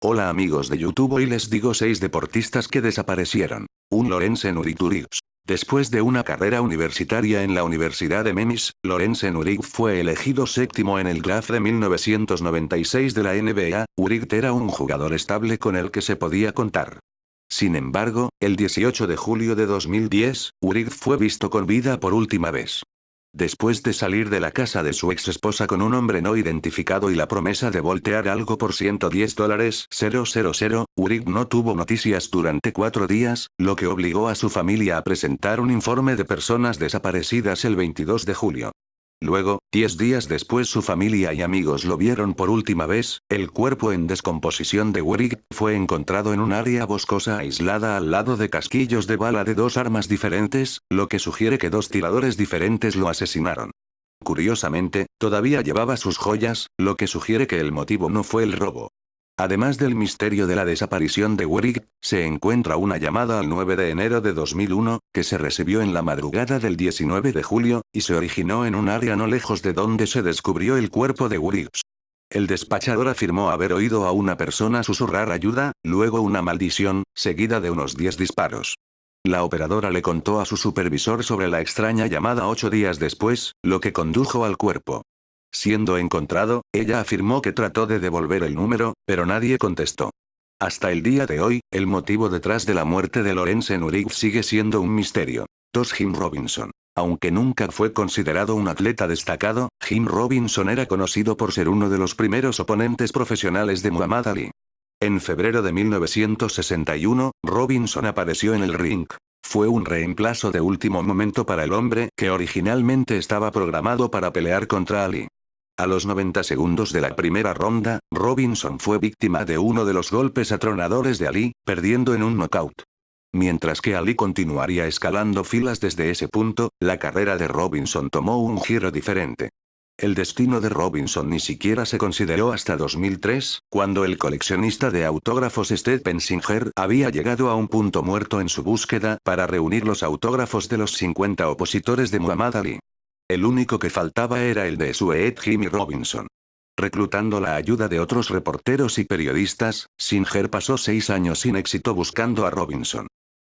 Hola amigos de YouTube, hoy les digo 6 deportistas que desaparecieron. 1. Laurence Nurigturix. Después de una carrera universitaria en la Universidad de Memphis, Laurence Nurkic fue elegido séptimo en el draft de 1996 de la NBA. Nurkic era un jugador estable con el que se podía contar. Sin embargo, el 18 de julio de 2010, Nurkic fue visto con vida por última vez. Después de salir de la casa de su ex esposa con un hombre no identificado y la promesa de voltear algo por $110,000, Nurkic no tuvo noticias durante 4 días, lo que obligó a su familia a presentar un informe de personas desaparecidas el 22 de julio. Luego, 10 días después su familia y amigos lo vieron por última vez. El cuerpo en descomposición de Nurkic fue encontrado en un área boscosa aislada al lado de casquillos de bala de 2 armas diferentes, lo que sugiere que 2 tiradores diferentes lo asesinaron. Curiosamente, todavía llevaba sus joyas, lo que sugiere que el motivo no fue el robo. Además del misterio de la desaparición de Nurkic, se encuentra una llamada al 9 de enero de 2001, que se recibió en la madrugada del 19 de julio, y se originó en un área no lejos de donde se descubrió el cuerpo de Nurkic. El despachador afirmó haber oído a una persona susurrar ayuda, luego una maldición, seguida de unos 10 disparos. La operadora le contó a su supervisor sobre la extraña llamada 8 días después, lo que condujo al cuerpo. Siendo encontrado, ella afirmó que trató de devolver el número, pero nadie contestó. Hasta el día de hoy, el motivo detrás de la muerte de Laurence Nurkic sigue siendo un misterio. 2. Jim Robinson. Aunque nunca fue considerado un atleta destacado, Jim Robinson era conocido por ser uno de los primeros oponentes profesionales de Muhammad Ali. En febrero de 1961, Robinson apareció en el ring. Fue un reemplazo de último momento para el hombre que originalmente estaba programado para pelear contra Ali. A los 90 segundos de la primera ronda, Robinson fue víctima de uno de los golpes atronadores de Ali, perdiendo en un knockout. Mientras que Ali continuaría escalando filas desde ese punto, la carrera de Robinson tomó un giro diferente. El destino de Robinson ni siquiera se consideró hasta 2003, cuando el coleccionista de autógrafos Stephen Singer había llegado a un punto muerto en su búsqueda para reunir los autógrafos de los 50 opositores de Muhammad Ali. El único que faltaba era el de Sued Jimmy Robinson. Reclutando la ayuda de otros reporteros y periodistas, Singer pasó 6 años sin éxito buscando a Robinson.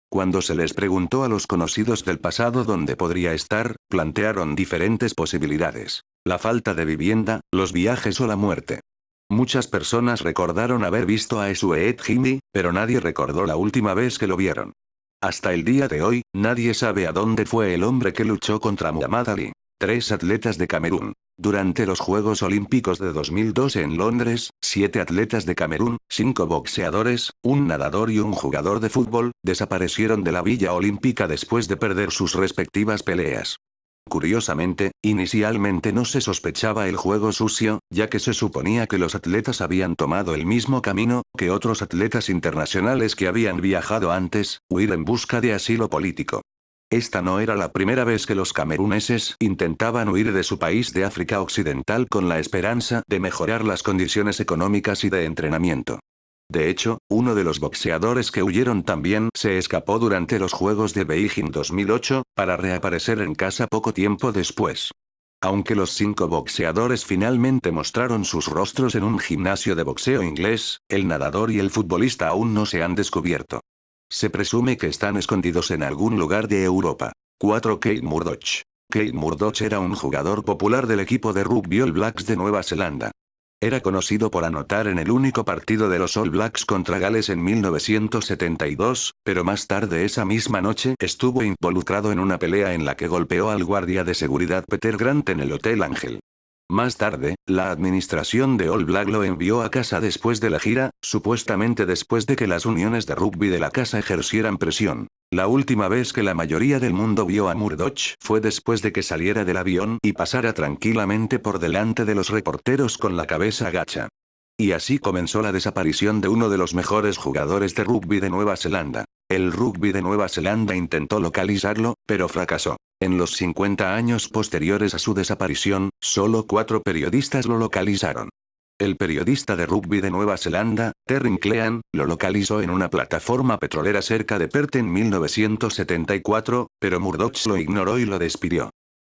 Cuando se les preguntó a los conocidos del pasado dónde podría estar, plantearon diferentes posibilidades: la falta de vivienda, los viajes o la muerte. Muchas personas recordaron haber visto a Sued Jimmy, pero nadie recordó la última vez que lo vieron. Hasta el día de hoy, nadie sabe a dónde fue el hombre que luchó contra Muhammad Ali. 3 atletas de Camerún. Durante los Juegos Olímpicos de 2012 en Londres, 7 atletas de Camerún, 5 boxeadores, un nadador y un jugador de fútbol, desaparecieron de la Villa Olímpica después de perder sus respectivas peleas. Curiosamente, inicialmente no se sospechaba el juego sucio, ya que se suponía que los atletas habían tomado el mismo camino que otros atletas internacionales que habían viajado antes, huir en busca de asilo político. Esta no era la primera vez que los cameruneses intentaban huir de su país de África Occidental con la esperanza de mejorar las condiciones económicas y de entrenamiento. De hecho, uno de los boxeadores que huyeron también se escapó durante los Juegos de Beijing 2008, para reaparecer en casa poco tiempo después. Aunque los 5 boxeadores finalmente mostraron sus rostros en un gimnasio de boxeo inglés, el nadador y el futbolista aún no se han descubierto. Se presume que están escondidos en algún lugar de Europa. 4. Kate Murdoch. Kate Murdoch era un jugador popular del equipo de rugby All Blacks de Nueva Zelanda. Era conocido por anotar en el único partido de los All Blacks contra Gales en 1972, pero más tarde esa misma noche estuvo involucrado en una pelea en la que golpeó al guardia de seguridad Peter Grant en el Hotel Ángel. Más tarde, la administración de All Black lo envió a casa después de la gira, supuestamente después de que las uniones de rugby de la casa ejercieran presión. La última vez que la mayoría del mundo vio a Murdoch fue después de que saliera del avión y pasara tranquilamente por delante de los reporteros con la cabeza agacha. Y así comenzó la desaparición de uno de los mejores jugadores de rugby de Nueva Zelanda. El rugby de Nueva Zelanda intentó localizarlo, pero fracasó. En los 50 años posteriores a su desaparición, solo 4 periodistas lo localizaron. El periodista de rugby de Nueva Zelanda, Terry Clean, lo localizó en una plataforma petrolera cerca de Perth en 1974, pero Murdoch lo ignoró y lo despidió.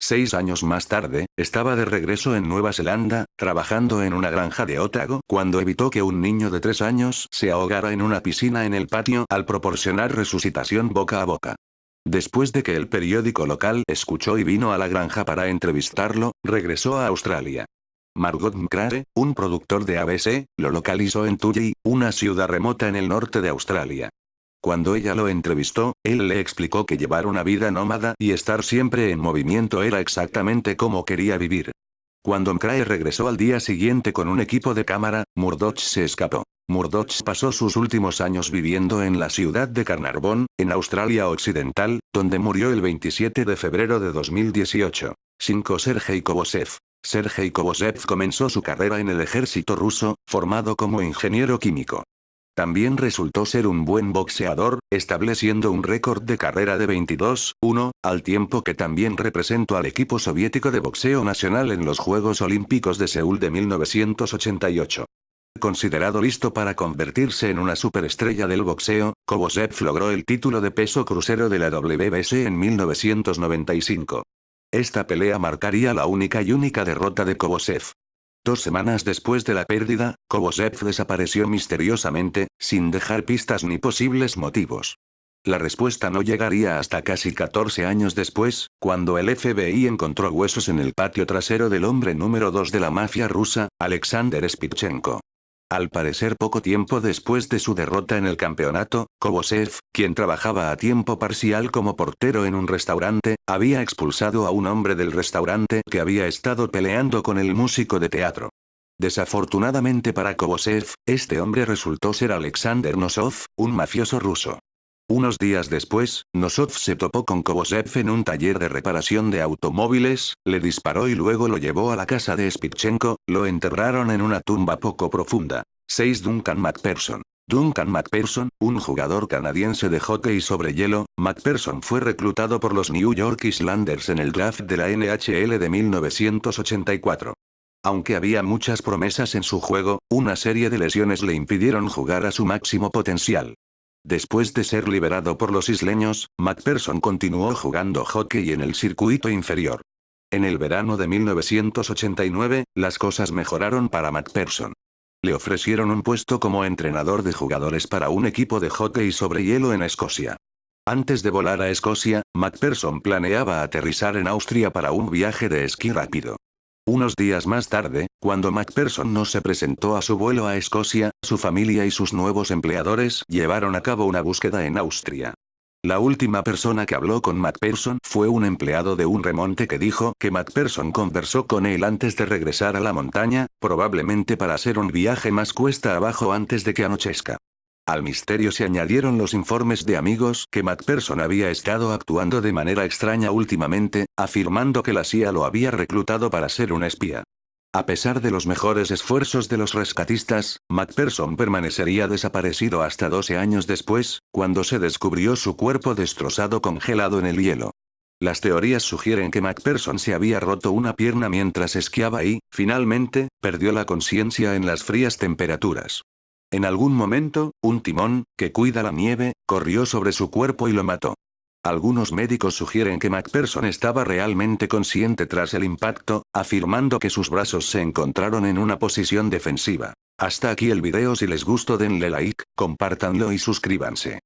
6 años más tarde, estaba de regreso en Nueva Zelanda, trabajando en una granja de Otago, cuando evitó que un niño de 3 años se ahogara en una piscina en el patio al proporcionar resucitación boca a boca. Después de que el periódico local escuchó y vino a la granja para entrevistarlo, regresó a Australia. Margot McCrae, un productor de ABC, lo localizó en Tully, una ciudad remota en el norte de Australia. Cuando ella lo entrevistó, él le explicó que llevar una vida nómada y estar siempre en movimiento era exactamente como quería vivir. Cuando McCrae regresó al día siguiente con un equipo de cámara, Murdoch se escapó. Murdoch pasó sus últimos años viviendo en la ciudad de Carnarvon, en Australia Occidental, donde murió el 27 de febrero de 2018. 5. Sergei Kobosev. Sergei Kobosev comenzó su carrera en el ejército ruso, formado como ingeniero químico. También resultó ser un buen boxeador, estableciendo un récord de carrera de 22-1, al tiempo que también representó al equipo soviético de boxeo nacional en los Juegos Olímpicos de Seúl de 1988. Considerado listo para convertirse en una superestrella del boxeo, Kobosev logró el título de peso crucero de la WBC en 1995. Esta pelea marcaría la única derrota de Kobosev. 2 semanas después de la pérdida, Kobosev desapareció misteriosamente, sin dejar pistas ni posibles motivos. La respuesta no llegaría hasta casi 14 años después, cuando el FBI encontró huesos en el patio trasero del hombre número 2 de la mafia rusa, Alexander Spivchenko. Al parecer poco tiempo después de su derrota en el campeonato, Kobosev, quien trabajaba a tiempo parcial como portero en un restaurante, había expulsado a un hombre del restaurante que había estado peleando con el músico de teatro. Desafortunadamente para Kobosev, este hombre resultó ser Alexander Nosov, un mafioso ruso. Unos días después, Nosov se topó con Kobosev en un taller de reparación de automóviles, le disparó y luego lo llevó a la casa de Spivchenko, lo enterraron en una tumba poco profunda. 6. Duncan McPherson. Duncan McPherson, un jugador canadiense de hockey sobre hielo, McPherson fue reclutado por los New York Islanders en el draft de la NHL de 1984. Aunque había muchas promesas en su juego, una serie de lesiones le impidieron jugar a su máximo potencial. Después de ser liberado por los isleños, McPherson continuó jugando hockey en el circuito inferior. En el verano de 1989, las cosas mejoraron para McPherson. Le ofrecieron un puesto como entrenador de jugadores para un equipo de hockey sobre hielo en Escocia. Antes de volar a Escocia, McPherson planeaba aterrizar en Austria para un viaje de esquí rápido. Unos días más tarde, cuando McPherson no se presentó a su vuelo a Escocia, su familia y sus nuevos empleadores llevaron a cabo una búsqueda en Austria. La última persona que habló con McPherson fue un empleado de un remonte que dijo que McPherson conversó con él antes de regresar a la montaña, probablemente para hacer un viaje más cuesta abajo antes de que anochezca. Al misterio se añadieron los informes de amigos que McPherson había estado actuando de manera extraña últimamente, afirmando que la CIA lo había reclutado para ser un espía. A pesar de los mejores esfuerzos de los rescatistas, McPherson permanecería desaparecido hasta 12 años después, cuando se descubrió su cuerpo destrozado congelado en el hielo. Las teorías sugieren que McPherson se había roto una pierna mientras esquiaba y, finalmente, perdió la conciencia en las frías temperaturas. En algún momento, un timón, que cuida la nieve, corrió sobre su cuerpo y lo mató. Algunos médicos sugieren que McPherson estaba realmente consciente tras el impacto, afirmando que sus brazos se encontraron en una posición defensiva. Hasta aquí el video. Si les gustó denle like, compártanlo y suscríbanse.